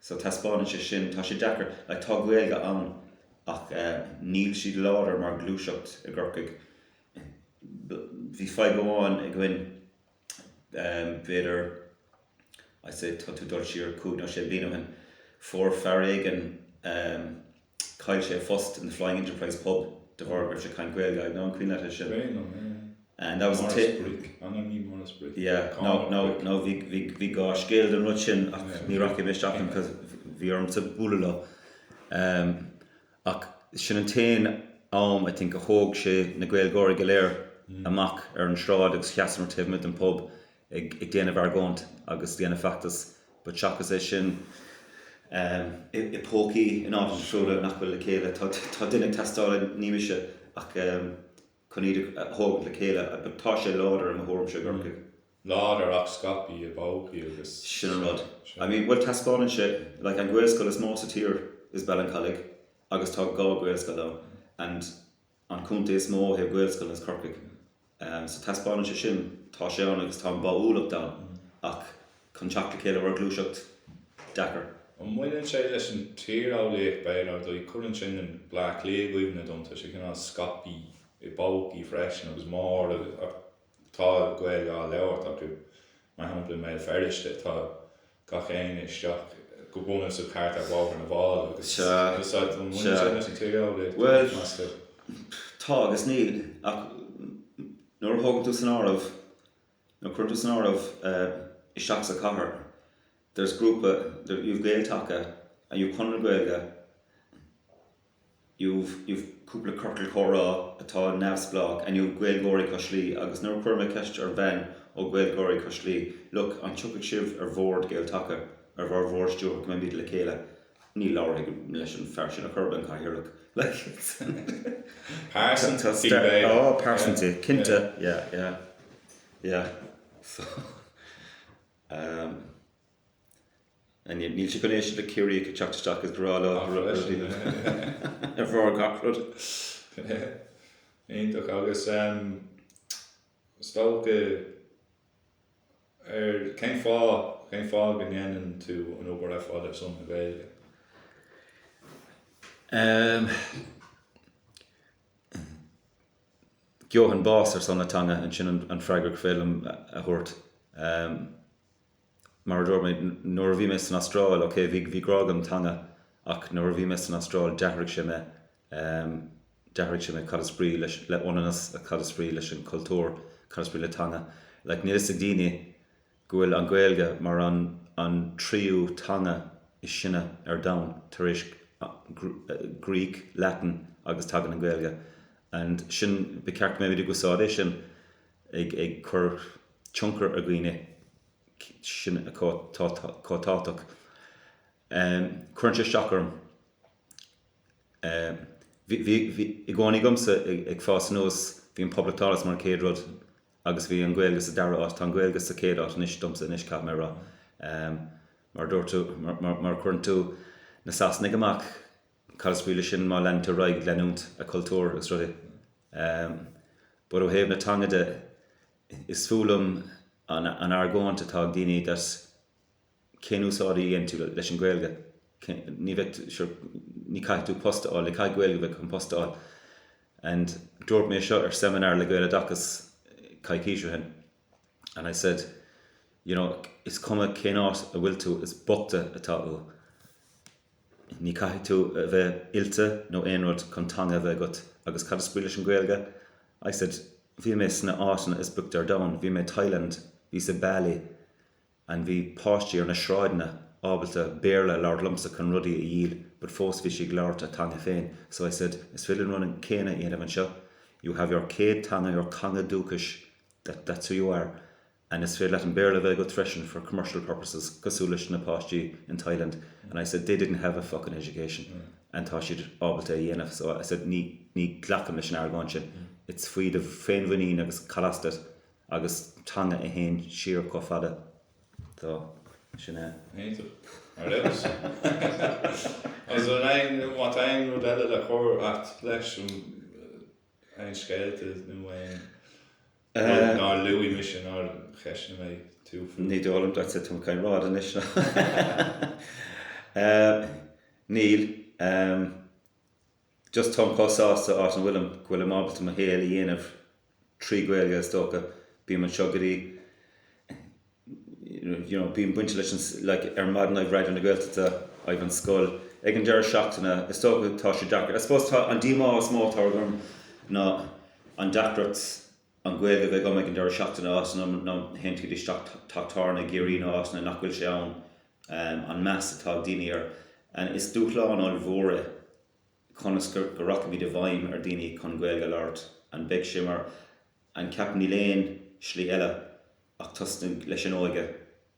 So tá spáinne sé sin tá sé deachar le tá Gaeilge an ach níl siad láder mar glúiseacht i Ghaelcaigh. Bhí feidh goháin i gcuin beidir I say tá tú dul siar cúd ná sé bliana hen for Farrig and cail sé fust in the Flying Enterprise pub de bhargur sé cain Gaeilge ná an cuiine sin. And that was a tip. Yeah, no, vi go scaled an rutsin ach ní raci bheith seachtain cos bhí orm sa búla ach sin an tain I think a hóg sé na Gaelgóirí go léir amach ar an sráid agus cheasan tíh mit an pub ag déanamh ar gcónt agus déanamh factas but seachas é sin i pócaí in áit trúla nach bhfuil le chéile tá duine testáil níimiise ach chun iad hóg le chéile tá sé láder an thorm sé Ghaelcaigh. Láder ach scapi a bócaí agus sin an rud. I mean, well taspáin sé, like an Gaelscoil is más a tír is Ballincollig agus tá gá Gaelscoil lá and an cúnta is mó he Gaelscoil is Chorcaí. So taspáin sé sin tá sé an agus tá an báúlacht da ach chun teach le chéile ar glúiseacht deachar. An muineann sé leis an tírálaíoch beir do chuann sin an blach léagúimna domta sé cinná scapi i bócaí freisin agus mór tá Gaeilge á leabhart acu mar hampla mé ferriiste tá gach éin isteach go buna sa carta bhágar na bháil agus an muineann sé leis an tírálaíoch. Well, tá agus níl ach nuair thógann tú san áireamh nó chuir tú san áireamh isteach sa Cathair there's grúpa you've Gaeltacha and you've Conor Gaeilge you've cúpla curtal chorá atá neamhsplach and you've Gaelgóirí cosisií agus nuair chuir mé ceist ar bhean ó Gaelgóirí cosisií look an tugadh sibh ar bhórd Gaeltacha ar bhar bhórstúr go mé le chéile ní láir leis an fersin a churban caihireach Parsonty Cinnte yeah so and níl sé gonéis le curií go teachtasteach is grála ar bhór gachrod. Aonach agus stócha cén fáil go nnéanann tú an obair fáil son na Gaeilge? Johan Boss ar son na teanga an sin an freigur film a thuirt. Mar dúir mé nuair bhí mé san Aistráil, okay, bhí grágam teanga ach nuair bhí mé san Aistráil dearcadh sé mé cad sprí leis le onanas a cad sprí leis an cultúr cad sprí le teanga. Like níl is daoine gohfuil an Gaeilge mar an tríú teanga is sinne ar domhan tar éis Greek, Latin agus tagan an Gaeilge. And sin be ceart mé bhí gúsáid sin ag chur tionchar a gcuine sin a cótáach. Cuireann sé seachar I gcónaí gomsa ag fás anuas bhí an poblacht talas mar céad rud agus bhí an Gaeilge sa dara áit tá an Gaeilge sa céad áit níos domsa níos cap mé rá mar dúirtú mar chuann tú na sasnig amach carspíle sin má leanta roiig leanúnt a cultúr agus rudí but ó héamh na teanga is fúlam an argóint atá daoine dat cén úsáidí dhéann tú leis an Gaeilge ní caiith tú postáil, ní caiith Gaeilge bheith chun postáil and dúirt mé seo ar seminar le Gaelachas caiiciisiú hen and I said is cuma cén áit a bhfuil tú is bota atá ú ní caiith tú a bheith ilte nó éonrad chun teanga bheith agat agus cad spríle an Gaeilge I said bhí mé sna áitina is booked ar down bhí mé Thailand bhí sa Bali and bhí páistí ar na sráidna ábalta béarla lár lumsa chun rudaí a dhíl but fós bhí si gláirt a teanga féin so I said is fill running céine aanamh an seo you have your céad teanga your teanga dúchais that's who you are and it's fill let an béarla bheith go freshen for commercial purposes cosúlis na páistí in Thailand and I said they didn't have a fucking education and tá siad ábalta a dhéanamh so I said ní glacham leis an argáin sin it's faoi de féin bhaín agus chalastat agus teanga a héin siar có fada so sin é Héidir ar leis as an wat ein ru eile le chóir at leis ein scéalte nó ná luí mis ná cheisna mé tú ní dólam dat sé tú cain rád an is Níl just tom cosáasta áit an bhfuil mábalta a héal a dhéanamh trí Gaeilge stócha bí man seogadí being buinte leis like madan I've read on the Gaelta I've an skull ag an deir seachtainna is tócha tá sé dachar I suppose tá an dímá smó tágam ná an dachrat an Gaeilge bheith go ag an deir seachtainna as ná hentu dí tátarna géirí ná as na nachhfuil sé an meas atá daoine ar and is dúchláán áil mhóra conas go racha bhí de bhaim ar daoine chun Gaeilge láirt an beag simar an ceapan ní léon slí eile ach tasna leis an áige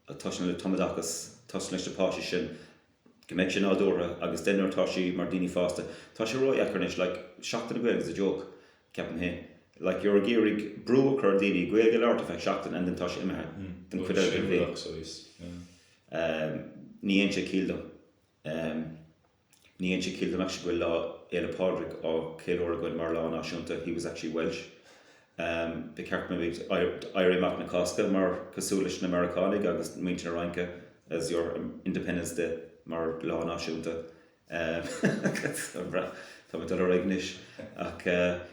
a tasna le tomadachas tasna leis de páisi sin goméid sin ádóra agus denir táisi mar daoine fásta tá sé roi ecarnis like seachtain Gaeilge is a joke ceapan hé like you're a géirig brú chur daoine Gaeilge láirt a feith seachtain and then tá sé imithe den cuireann bhí ní aon sé cíldam ní aon sé cíldam actually bhfuil lá éile Pádraig á céilóra goin mar lá náisiúnta he was actually Welsh be ceart me bit Irish mac na Casca mar cosúlis na Americanig agus muintear ranke as your Independence Day mar lá náisiúnta tá me dul ignis ach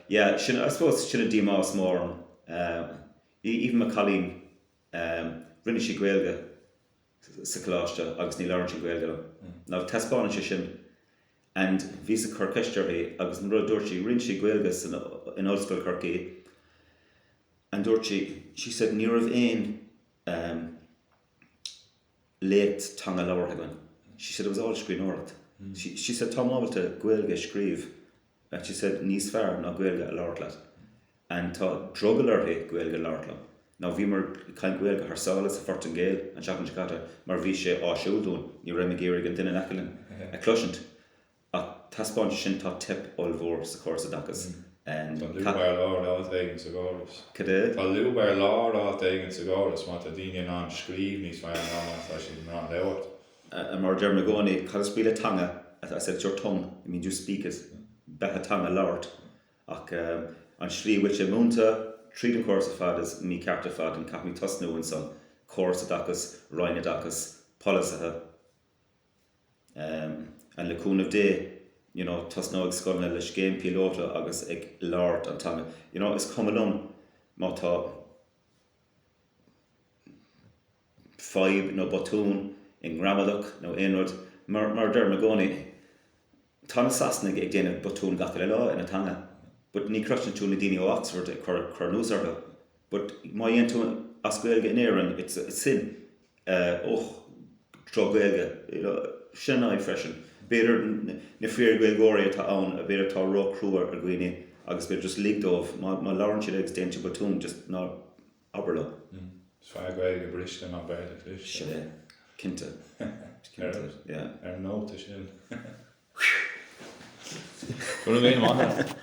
yeah sin I suppose sin a dímá mór even ma Colleen rinne si Gaeilge sa chláiste agus ní leann si Gaeilge ná testbáin sé sin and ví sa Chorcaí agus an rud dúirtí rinne si Gaeilge in Ghaelscoil Chorcaí and she said near of ein leith teanga leabhar hagan she said it was all screen orth she said Tom ábalta Gaeilge scríomh and she said níos fearr ná Gaeilge a leabhar and tá drogalar é Gaeilge leabhar ná bhí mar cain Gaeilge tháinig sa fortin Gael an seachan Cathair mar bhí sé áisiúdún ní raibh géirig an duine echelin a cloisiint ach taspáin sin tá tip all mhór sa chóir sa dachas and Tá luúbar lá éigen sa gáras. Cadé? Tá luúbar lá éigen sa gáras má tá daoine ná scríomh níos fearr ná tá sin ná leabhart. Mar deir me gcónaí cad spíle teanga I said your tongue I mean you speak it bethe teanga láirt ach an slí bhfuil sé múnta tríd an córas a fad is mí cearta fad an capmí tosnú an son córas a dachas Roinn Oideachais polasathe an le cúnamh dé tasná ag scoilne leis géim pilóta agus ag láirt an teanga is cumalum má tá fáib nó botún in gramadach nó éonrad mar deir me gcónaí tá na sasnig ag déanamh botún gach le lá ina teanga but ní crutchan tú na daoine ó Oxford ag chuir núsartha but má dhéann tú as Gaeilge in éireann it's sin tro Gaeilge sin áid freisin beidir na fríor Gaeilgóirí atá ann a beidir tá ró crúar ar gcuine agus beidir just ligdómh má lárann siad ag déanta botún just ná aberla Fearr Gaeilge briste ná bealach leis sin cinnte ar nóta sin What do you mean, man?